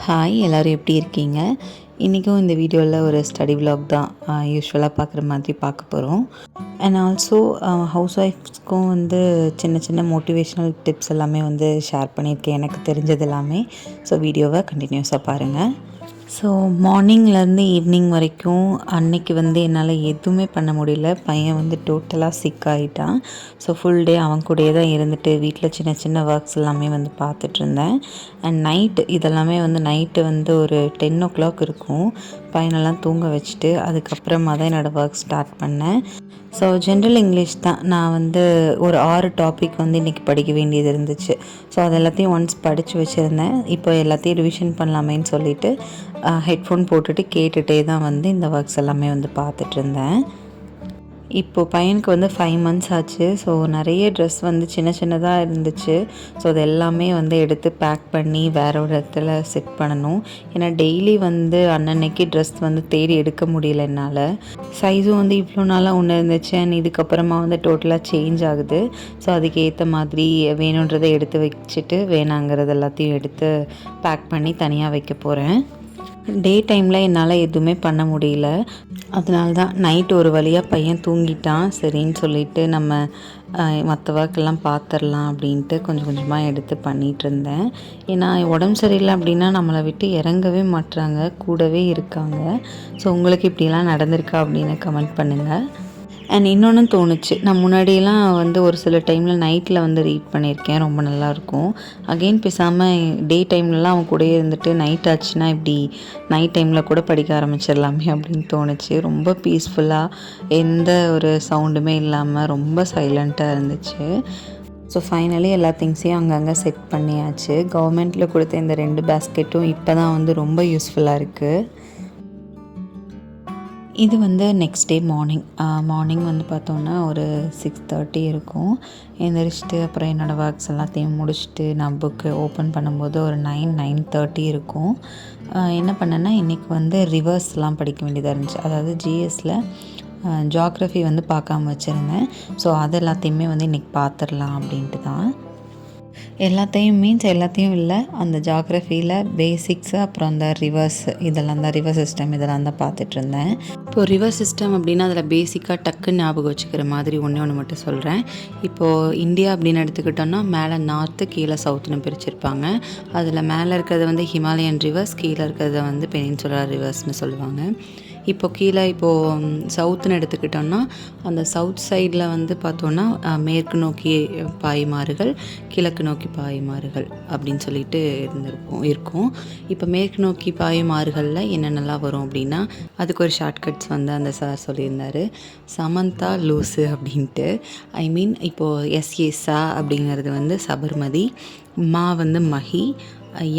Hi, எல்லோரும் எப்படி இருக்கீங்க? இன்றைக்கும் இந்த வீடியோவில் ஒரு ஸ்டடி விலாக் தான் யூஸ்வலாக பார்க்குற மாதிரி பார்க்க போகிறோம். அண்ட் ஆல்சோ ஹவுஸ் ஒய்ஃப்ஸ்க்கும் சின்ன சின்ன மோட்டிவேஷ்னல் டிப்ஸ் எல்லாமே ஷேர் பண்ணியிருக்கேன், எனக்கு தெரிஞ்சது எல்லாமே. ஸோ வீடியோவை கண்டினியூஸாக பாருங்கள். ஸோ மார்னிங்லேருந்து ஈவினிங் வரைக்கும் அன்னைக்கு என்னால் எதுவுமே பண்ண முடியல. பையன் டோட்டலாக சிக் ஆகிட்டான். ஸோ ஃபுல் டே அவன் கூடயே தான் இருந்துட்டு வீட்டில் சின்ன சின்ன ஒர்க்ஸ் எல்லாமே பார்த்துட்ருந்தேன். அண்ட் நைட்டு இதெல்லாமே நைட்டு ஒரு 10 o'clock இருக்கும். பையனெல்லாம் தூங்க வச்சுட்டு அதுக்கப்புறமா தான் என்னோடய ஒர்க் ஸ்டார்ட் பண்ணேன். ஸோ ஜென்ரல் இங்கிலீஷ் தான். நான் ஒரு 6 டாபிக் இன்றைக்கி படிக்க வேண்டியது இருந்துச்சு. ஸோ அது எல்லாத்தையும் ஒன்ஸ் படித்து வச்சுருந்தேன். இப்போ எல்லாத்தையும் ரிவிஷன் பண்ணலாமேன்னு சொல்லிவிட்டு ஹெட்ஃபோன் போட்டுட்டு கேட்டுகிட்டே தான் இந்த ஒர்க்ஸ் எல்லாமே பார்த்துட்ருந்தேன். இப்போது பையனுக்கு 5 months ஆச்சு. ஸோ நிறைய ட்ரெஸ் சின்ன சின்னதாக இருந்துச்சு. ஸோ அது எல்லாமே எடுத்து பேக் பண்ணி வேறு ஒரு இடத்துல செட் பண்ணணும். ஏன்னா டெய்லி அன்னன்னைக்கு ட்ரெஸ் தேடி எடுக்க முடியல என்னால். சைஸும் இவ்வளோ நாளாக ஒன்று இருந்துச்சு. அண்ட் இதுக்கப்புறமா டோட்டலாக சேஞ்ச் ஆகுது. ஸோ அதுக்கு ஏற்ற மாதிரி வேணுன்றதை எடுத்து வச்சுட்டு வேணாங்கிறது எல்லாத்தையும் எடுத்து பேக் பண்ணி தனியாக வைக்க போகிறேன். டே டைமில் என்னால் எதுவுமே பண்ண முடியல. அதனால தான் நைட் ஒரு வழியாக பையன் தூங்கிட்டான். சரின்னு சொல்லிவிட்டு நம்ம மற்ற ஒர்க்கெல்லாம் பார்த்துடலாம் அப்படின்ட்டு கொஞ்சம் கொஞ்சமாக எடுத்து பண்ணிகிட்ருந்தேன். ஏன்னா உடம்பு சரியில்லை அப்படின்னா நம்மளை விட்டு இறங்கவே மாட்டுறாங்க, கூடவே இருக்காங்க. ஸோ உங்களுக்கு இப்படிலாம் நடந்திருக்கா அப்படின்னு கமெண்ட் பண்ணுங்கள். அண்ட் இன்னொன்று தோணுச்சு, நான் முன்னாடியெல்லாம் ஒரு சில டைமில் நைட்டில் ரீட் பண்ணியிருக்கேன், ரொம்ப நல்லாயிருக்கும். அகெயின் பேசாமல் டே டைம்லலாம் அவன் கூடயே இருந்துட்டு நைட் ஆச்சுன்னா இப்படி நைட் டைமில் கூட படிக்க ஆரம்பிச்சிடலாமே அப்படின்னு தோணுச்சு. ரொம்ப பீஸ்ஃபுல்லாக எந்த ஒரு சவுண்டுமே இல்லாமல் ரொம்ப சைலண்ட்டாக இருந்துச்சு. ஸோ ஃபைனலி எல்லா திங்ஸையும் அங்கங்கே செட் பண்ணியாச்சு. கவர்மெண்ட்டில் கொடுத்த இந்த 2 பேஸ்கெட்டும் இப்போ தான் ரொம்ப யூஸ்ஃபுல்லாக இருக்குது. இது நெக்ஸ்ட் டே மார்னிங் பார்த்தோன்னா ஒரு 6:30 இருக்கும். எழுந்திரிச்சிட்டு அப்புறம் என்னோடய ஒர்க்ஸ் எல்லாத்தையும் முடிச்சுட்டு நான் புக்கு ஓப்பன் பண்ணும்போது ஒரு 9:30 இருக்கும். என்ன பண்ணேன்னா இன்றைக்கி ரிவர்ஸ்லாம் படிக்க வேண்டியதாக இருந்துச்சு. அதாவது ஜிஎஸ்சில் ஜியாகிரஃபி பார்க்காம வச்சுருந்தேன். ஸோ அது எல்லாத்தையுமே இன்றைக்கி பார்த்துடலாம் அப்படின்ட்டு தான். எல்லாத்தையும் இல்லை, அந்த ஜியாகிரஃபியில் பேசிக்ஸு அப்புறம் அந்த ரிவர்ஸ் இதெல்லாம் தான், ரிவர் சிஸ்டம் இதெல்லாம் தான் பார்த்துட்ருந்தேன். இப்போது ரிவர் சிஸ்டம் அப்படின்னா அதில் பேசிக்காக டக்குன்னு ஞாபகம் வச்சுக்கிற மாதிரி ஒன்று மட்டும் சொல்கிறேன். இப்போது இந்தியா அப்படின்னு எடுத்துக்கிட்டோன்னா மேலே நார்த்து கீழே சவுத்துன்னு பிரிச்சுருப்பாங்க. அதில் மேலே இருக்கிறது ஹிமாலயன் ரிவர்ஸ், கீழே இருக்கிறத பெனின்சுலர் ரிவர்ஸ்னு சொல்லுவாங்க. இப்போது சவுத்துன்னு எடுத்துக்கிட்டோன்னா அந்த சவுத் சைடில் பார்த்தோன்னா மேற்கு நோக்கி பாய்மாறுகள், கிழக்கு நோக்கி பாய்மாறுகள் அப்படின்னு சொல்லிட்டு இருக்கும். இப்போ மேற்கு நோக்கி பாய்மாறுகளில் என்னென்னலாம் வரும் அப்படின்னா அதுக்கு ஒரு ஷார்ட்கட்ஸ் அந்த சார் சொல்லியிருந்தார், சமந்தா லூஸு அப்படின்ட்டு. இப்போது எஸ்ஏசா அப்படிங்கிறது சபர்மதி, மா மஹி,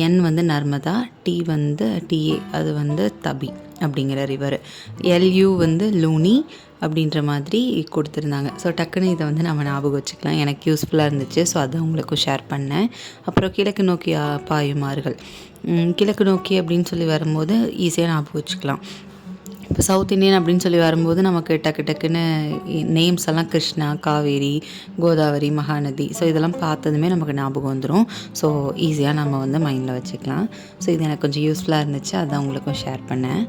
என் நர்மதா, டிஏ அது தபி அப்படிங்கிற ரிவர், எல்யூ லூனி அப்படின்ற மாதிரி கொடுத்துருந்தாங்க. ஸோ டக்குன்னு இதை நம்ம ஞாபகம் வச்சுக்கலாம். எனக்கு யூஸ்ஃபுல்லாக இருந்துச்சு. ஸோ அதை உங்களுக்கும் ஷேர் பண்ணேன். அப்புறம் கிழக்கு நோக்கி பாயுமாறுகள், கிழக்கு நோக்கி அப்படின்னு சொல்லி வரும்போது ஈஸியாக ஞாபகம் வச்சுக்கலாம். இப்போ சவுத் இண்டியன் அப்படின்னு சொல்லி வரும்போது நமக்கு டக்குன்னு நேம்ஸ் எல்லாம் கிருஷ்ணா, காவேரி, கோதாவரி, மகாநதி, ஸோ இதெல்லாம் பார்த்ததுமே நமக்கு ஞாபகம் வந்துடும். ஸோ ஈஸியாக நம்ம மைண்டில் வச்சுக்கலாம். ஸோ இது எனக்கு கொஞ்சம் யூஸ்ஃபுல்லாக இருந்துச்சு, அதான் உங்களுக்கும் ஷேர் பண்ணேன்.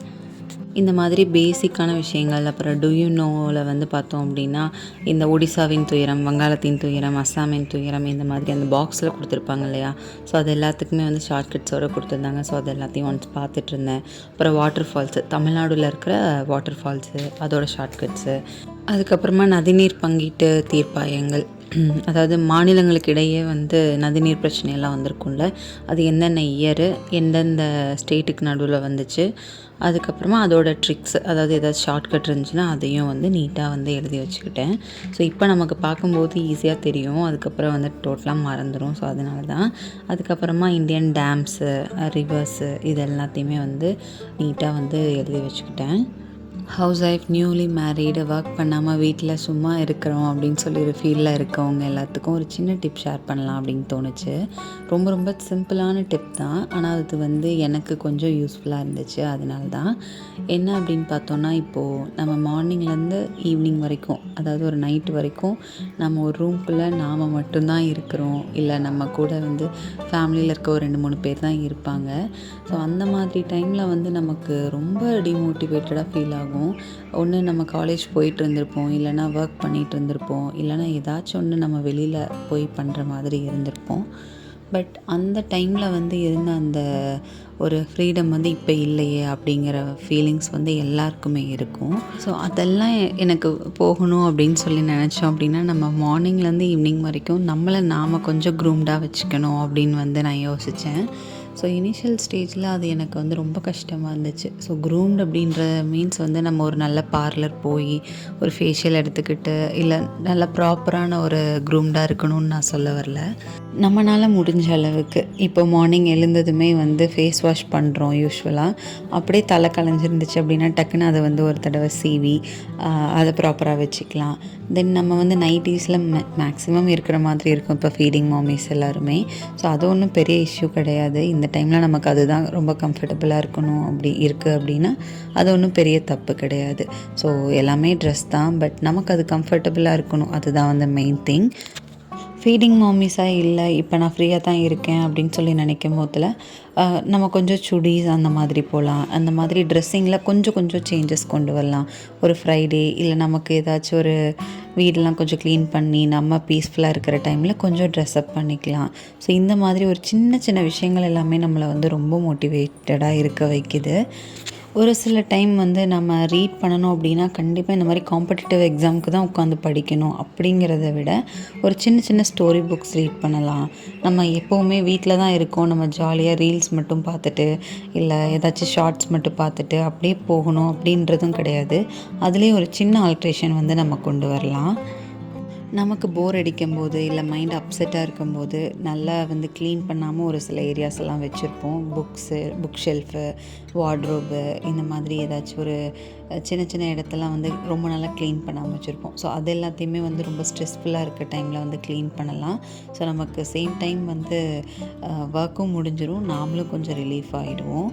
இந்த மாதிரி பேசிக்கான விஷயங்கள். அப்புறம் டு யூ நோவில் பார்த்தோம் அப்படின்னா இந்த ஒடிசாவின் துயரம், வங்காளத்தின் துயரம், அஸ்ஸாமின் துயரம், இந்த மாதிரி அந்த பாக்ஸில் கொடுத்துருப்பாங்க இல்லையா. ஸோ அது எல்லாத்துக்குமே ஷார்ட்கட்ஸோடு கொடுத்துருந்தாங்க. ஸோ அது எல்லாத்தையும் ஒன்ஸ் பார்த்துட்டு இருந்தேன். அப்புறம் வாட்டர் ஃபால்ஸு, தமிழ்நாடுல இருக்கிற வாட்டர் ஃபால்ஸு அதோட ஷார்ட்கட்ஸு. அதுக்கப்புறமா நதிநீர் பங்கீட்டு தீர்ப்பாயங்கள், அதாவது மாநிலங்களுக்கு இடையே நதிநீர் பிரச்சனையெல்லாம் வந்திருக்கும்ல, அது எந்தெந்த இயரு எந்தெந்த ஸ்டேட்டுக்கு நடுவில் வந்துச்சு. அதுக்கப்புறமா அதோட ட்ரிக்ஸ், அதாவது ஏதாவது ஷார்ட்கட் இருந்துச்சுன்னா அதையும் நீட்டாக எழுதி வச்சுக்கிட்டேன். ஸோ இப்போ நமக்கு பார்க்கும்போது ஈஸியாக தெரியும், அதுக்கப்புறம் டோட்டலாக மறந்துடும். ஸோ அதனால தான். அதுக்கப்புறமா இந்தியன் டேம்ஸு, ரிவர்ஸு இது எல்லாத்தையுமே நீட்டாக எழுதி வச்சுக்கிட்டேன். House wife, newly married, work பண்ணாமல் வீட்டில் சும்மா இருக்கிறோம் அப்படின்னு சொல்லி ஒரு ஃபீலில் இருக்கவங்க எல்லாத்துக்கும் ஒரு சின்ன டிப் ஷேர் பண்ணலாம் அப்படின்னு தோணுச்சு. ரொம்ப ரொம்ப சிம்பிளான டிப் தான், ஆனால் அது வந்து எனக்கு கொஞ்சம் யூஸ்ஃபுல்லாக இருந்துச்சு. அதனால தான் என்ன அப்படின்னு பார்த்தோன்னா, இப்போது நம்ம மார்னிங்லேருந்து ஈவினிங் வரைக்கும், அதாவது ஒரு நைட்டு வரைக்கும் நம்ம ஒரு ரூம்குள்ளே நாம் மட்டும்தான் இருக்கிறோம், இல்லை நம்ம கூட வந்து ஃபேமிலியில் இருக்க ஒரு 2-3 பேர் தான் இருப்பாங்க. ஸோ அந்த மாதிரி டைமில் வந்து நமக்கு ரொம்ப டிமோட்டிவேட்டடாக ஃபீல் ஆகும். ஒன்று நம்ம காலேஜ் போயிட்டு இருந்திருப்போம், இல்லைனா ஒர்க் பண்ணிகிட்டு இருந்திருப்போம், இல்லைனா ஏதாச்சும் ஒன்று நம்ம வெளியில் போய் பண்ணுற மாதிரி இருந்திருப்போம். பட் அந்த டைமில் வந்து இருந்த அந்த ஒரு ஃப்ரீடம் வந்து இப்போ இல்லையே அப்படிங்கிற ஃபீலிங்ஸ் வந்து எல்லாருக்குமே இருக்கும். ஸோ அதெல்லாம் எனக்கு போகணும் அப்படின்னு சொல்லி நினச்சோம் அப்படின்னா, நம்ம மார்னிங்லேருந்து ஈவினிங் வரைக்கும் நம்மளை நாம் கொஞ்சம் க்ரூம்டாக வச்சுக்கணும் அப்படின்னு வந்து நான் யோசித்தேன். ஸோ இனிஷியல் ஸ்டேஜில் அது எனக்கு வந்து ரொம்ப கஷ்டமாக இருந்துச்சு. ஸோ க்ரூம்டு அப்படின்ற மீன்ஸ் வந்து நம்ம ஒரு நல்ல பார்லர் போய் ஒரு ஃபேஷியல் எடுத்துக்கிட்டு, இல்லை நல்ல ப்ராப்பரான ஒரு க்ரூம்டாக இருக்கணும்னு நான் சொல்ல வரல. நம்மளால் முடிஞ்ச அளவுக்கு இப்போ மார்னிங் எழுந்ததுமே வந்து ஃபேஸ் வாஷ் பண்ணுறோம் யூஸ்வலாக. அப்படியே தலை கலைஞ்சிருந்துச்சு அப்படின்னா டக்குன்னு அதை வந்து ஒரு தடவை சீவி அதை ப்ராப்பராக வச்சுக்கலாம். தென் நம்ம வந்து நைட்டீஸில் மேக்ஸிமம் இருக்கிற மாதிரி இருக்கும் இப்போ ஃபீடிங் மாமிஸ் எல்லாருமே. ஸோ அது ஒன்றும் பெரிய இஷ்யூ கிடையாது. இந்த டைமில் நமக்கு அதுதான் ரொம்ப கம்ஃபர்டபுளாக இருக்கணும் அப்படி இருக்குது அப்படின்னா அது ஒன்றும் பெரிய தப்பு கிடையாது. ஸோ எல்லாமே ட்ரெஸ் தான், பட் நமக்கு அது கம்ஃபர்டபுளாக இருக்கணும், அதுதான் வந்து மெயின் திங். ஃபீடிங் மாமிஸாக இல்லை, இப்போ நான் ஃப்ரீயாக தான் இருக்கேன் அப்படின்னு சொல்லி நினைக்கும் போதில் நம்ம கொஞ்சம் சுடிஸ் அந்த மாதிரி போகலாம். அந்த மாதிரி ட்ரெஸ்ஸிங்கில் கொஞ்சம் சேஞ்சஸ் கொண்டு வரலாம். ஒரு ஃப்ரைடே இல்லை நமக்கு ஏதாச்சும் ஒரு வீடெலாம் கொஞ்சம் க்ளீன் பண்ணி நம்ம பீஸ்ஃபுல்லாக இருக்கிற டைமில் கொஞ்சம் ட்ரெஸ்அப் பண்ணிக்கலாம். ஸோ இந்த மாதிரி ஒரு சின்ன விஷயங்கள் எல்லாமே நம்மளை வந்து ரொம்ப மோட்டிவேட்டடாக இருக்க வைக்குது. ஒரு சில டைம் வந்து நம்ம ரீட் பண்ணணும் அப்படின்னா கண்டிப்பாக இந்த மாதிரி காம்படிட்டிவ் எக்ஸாமுக்கு தான் உட்காந்து படிக்கணும் அப்படிங்கிறத விட ஒரு சின்ன ஸ்டோரி புக்ஸ் ரீட் பண்ணலாம். நம்ம எப்போவுமே வீட்டில் தான் இருக்கோம், நம்ம ஜாலியாக ரீல்ஸ் மட்டும் பார்த்துட்டு இல்லை ஏதாச்சும் ஷார்ட்ஸ் மட்டும் பார்த்துட்டு அப்படியே போகணும் அப்படின்றதும் கிடையாது. அதுலேயே ஒரு சின்ன ஆல்ட்ரேஷன் வந்து நம்ம கொண்டு வரலாம். நமக்கு போர் அடிக்கும்போது இல்லை மைண்ட் அப்செட்டாக இருக்கும்போது நல்லா வந்து க்ளீன் பண்ணாமல் ஒரு சில ஏரியாஸ் எல்லாம் வச்சுருப்போம். புக் ஷெல்ஃபு, வார்ட்ரோபு, இந்த மாதிரி ஏதாச்சும் ஒரு சின்ன இடத்தெல்லாம் வந்து ரொம்ப நல்லா க்ளீன் பண்ணாமல் வச்சுருப்போம். ஸோ அது எல்லாத்தையுமே வந்து ரொம்ப ஸ்ட்ரெஸ்ஃபுல்லாக இருக்க டைமில் வந்து க்ளீன் பண்ணலாம். ஸோ நமக்கு சேம் டைம் வந்து ஒர்க்கும் முடிஞ்சிடும், நாமளும் கொஞ்சம் ரிலீஃப் ஆகிடுவோம்.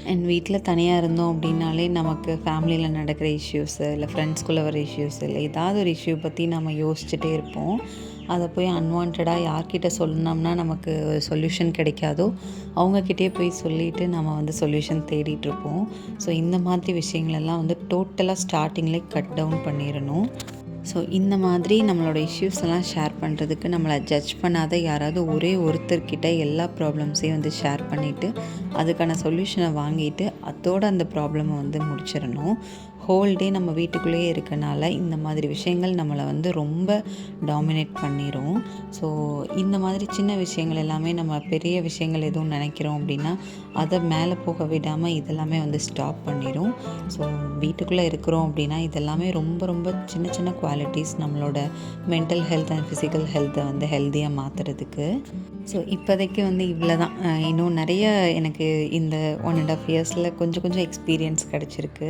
அண்ட் வீட்டில் தனியாக இருந்தோம் அப்படின்னாலே நமக்கு ஃபேமிலியில் நடக்கிற இஷ்யூஸு இல்லை ஃப்ரெண்ட்ஸ்குள்ளே வர இஷ்யூஸ் இல்லை ஏதாவது ஒரு இஷ்யூ பற்றி நம்ம யோசிச்சுட்டே இருப்போம். அதை போய் அன்வான்டாக யார்கிட்ட சொன்னோம்னா நமக்கு சொல்யூஷன் கிடைக்காதோ அவங்கக்கிட்டே போய் சொல்லிவிட்டு நம்ம வந்து சொல்யூஷன் தேடிட்டுருப்போம். ஸோ இந்த மாதிரி விஷயங்களெல்லாம் வந்து டோட்டலாக ஸ்டார்டிங்லேயே கட் டவுன் பண்ணிடணும். ஸோ இந்த மாதிரி நம்மளோட இஷ்யூஸ் எல்லாம் ஷேர் பண்ணுறதுக்கு நம்மளை ஜட்ஜ் பண்ணாத யாராவது ஒரே ஒருத்தர்கிட்ட எல்லா ப்ராப்ளம்ஸையும் வந்து ஷேர் பண்ணிவிட்டு அதுக்கான சொல்யூஷனை வாங்கிட்டு அதோடு அந்த ப்ராப்ளமை வந்து முடிச்சிடணும். ஹோல் டே நம்ம வீட்டுக்குள்ளேயே இருக்கனால இந்த மாதிரி விஷயங்கள் நம்மளை வந்து ரொம்ப டாமினேட் பண்ணிடும். ஸோ இந்த மாதிரி சின்ன விஷயங்கள் எல்லாமே நம்ம பெரிய விஷயங்கள் எதுவும் நினைக்கிறோம் அப்படின்னா அதை மேலே போக விடாமல் இதெல்லாமே வந்து ஸ்டாப் பண்ணிடும். ஸோ வீட்டுக்குள்ளே இருக்கிறோம் அப்படின்னா இதெல்லாமே ரொம்ப சின்ன குவாலிட்டிஸ் நம்மளோட மென்டல் ஹெல்த் அண்ட் ஃபிசிக்கல் ஹெல்த்தை வந்து ஹெல்த்தியாக மாற்றுறதுக்கு. ஸோ இப்போதைக்கு வந்து இவ்வளோ தான். இன்னும் நிறைய எனக்கு இந்த 1.5 இயர்ஸில் கொஞ்சம் எக்ஸ்பீரியன்ஸ் கிடச்சிருக்கு.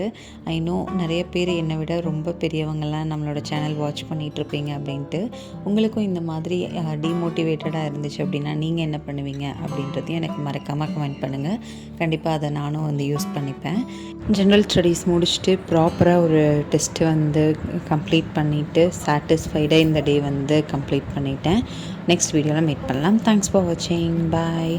ஐ நோ நிறைய பேர் என்னை விட ரொம்ப பெரியவங்கள்லாம் நம்மளோட சேனல் வாட்ச் பண்ணிகிட்ருப்பீங்க அப்படின்ட்டு. உங்களுக்கும் இந்த மாதிரி டிமோட்டிவேட்டடாக இருந்துச்சு அப்படின்னா நீங்கள் என்ன பண்ணுவீங்க அப்படின்றதையும் எனக்கு மறக்காமல் கமெண்ட் பண்ணுங்கள். கண்டிப்பாக அதை நானும் வந்து யூஸ் பண்ணிப்பேன். ஜென்ரல் ஸ்டடீஸ் முடிச்சுட்டு ப்ராப்பராக ஒரு டெஸ்ட்டு வந்து கம்ப்ளீட் பண்ணிவிட்டு சாட்டிஸ்ஃபைடாக இந்த டே வந்து கம்ப்ளீட் பண்ணிட்டேன். நெக்ஸ்ட் வீடியோவில் மீட் பண்ணலாம். தேங்க்ஸ் ஃபார் வாட்சிங். பாய்.